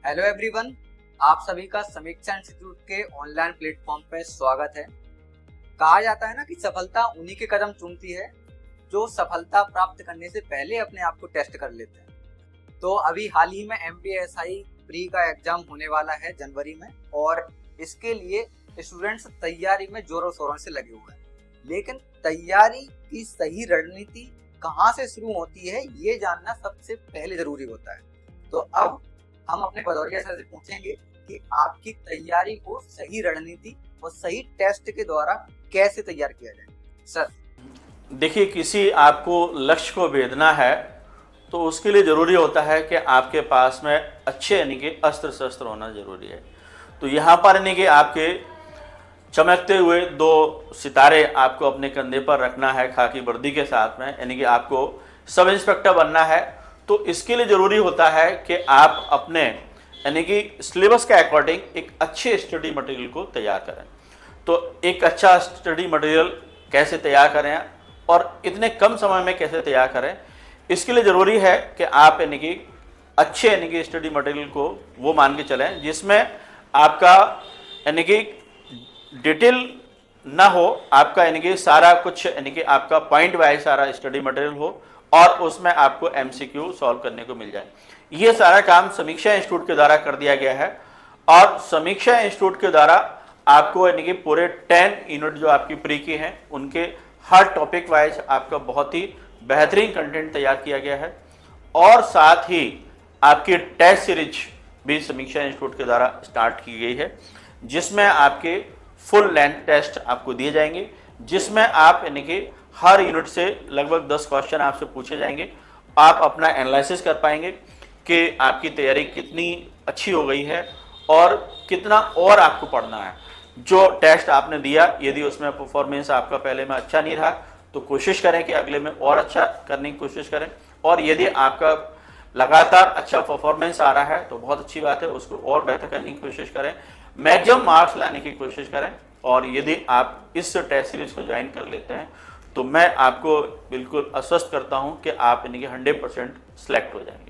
Hello everyone, आप सभी का समीक्षा इंस्टीट्यूट के ऑनलाइन प्लेटफॉर्म पर स्वागत है। कहा जाता है ना कि सफलता उन्हीं के कदम चूमती है जो सफलता प्राप्त करने से पहले अपने आप को टेस्ट कर लेते हैं। तो अभी हाल ही में MPSI प्री का एग्जाम होने वाला है जनवरी में, और इसके लिए स्टूडेंट्स तैयारी में जोरों शोरों से लगे हुए हैं। लेकिन तैयारी की सही रणनीति कहाँ से शुरू होती है, ये जानना सबसे पहले जरूरी होता है। तो अब हम अपने भदौरिया सर से पूछेंगे कि आपकी तैयारी को सही रणनीति और सही टेस्ट के द्वारा कैसे तैयार किया जाए। सर देखिए, किसी आपको लक्ष्य को भेदना है तो उसके लिए ज़रूरी होता है कि आपके पास में अच्छे यानी कि अस्त्र शस्त्र होना ज़रूरी है। तो यहाँ पर यानी कि आपके चमकते हुए 2 सितारे आपको अपने कंधे पर रखना है खाकी वर्दी के साथ में, यानी कि आपको सब इंस्पेक्टर बनना है। तो इसके लिए ज़रूरी होता है कि आप अपने यानी कि सिलेबस के अकॉर्डिंग एक अच्छे स्टडी मटेरियल को तैयार करें। तो एक अच्छा स्टडी मटेरियल कैसे तैयार करें और इतने कम समय में कैसे तैयार करें, इसके लिए ज़रूरी है कि आप यानी कि अच्छे यानी कि स्टडी मटेरियल को वो मान के चलें जिसमें आपका यानी कि डिटेल ना हो, आपका यानी कि सारा कुछ यानी कि आपका पॉइंट वाइज सारा स्टडी मटेरियल हो और उसमें आपको MCQ सॉल्व करने को मिल जाए। ये सारा काम समीक्षा इंस्टीट्यूट के द्वारा कर दिया गया है, और समीक्षा इंस्टीट्यूट के द्वारा आपको यानी कि पूरे 10 यूनिट जो आपकी प्री की हैं उनके हर टॉपिक वाइज आपका बहुत ही बेहतरीन कंटेंट तैयार किया गया है। और साथ ही आपकी टेस्ट सीरीज भी समीक्षा इंस्टीट्यूट के द्वारा स्टार्ट की गई है, जिसमें आपके फुल लेंथ टेस्ट आपको दिए जाएंगे, जिसमें आप यानी कि हर यूनिट से लगभग 10 क्वेश्चन आपसे पूछे जाएंगे। आप अपना एनालिसिस कर पाएंगे कि आपकी तैयारी कितनी अच्छी हो गई है और कितना और आपको पढ़ना है। जो टेस्ट आपने दिया, यदि उसमें परफॉर्मेंस आपका पहले में अच्छा नहीं रहा तो कोशिश करें कि अगले में और अच्छा करने की कोशिश करें, और यदि आपका लगातार अच्छा परफॉर्मेंस आ रहा है तो बहुत अच्छी बात है, उसको और बेहतर करने की कोशिश करें, मैक्सिमम मार्क्स लाने की कोशिश करें। और यदि आप इस टेस्ट सीरीज को ज्वाइन कर लेते हैं तो मैं आपको बिल्कुल आश्वस्त करता हूं कि आप यानी कि 100% सिलेक्ट हो जाएंगे।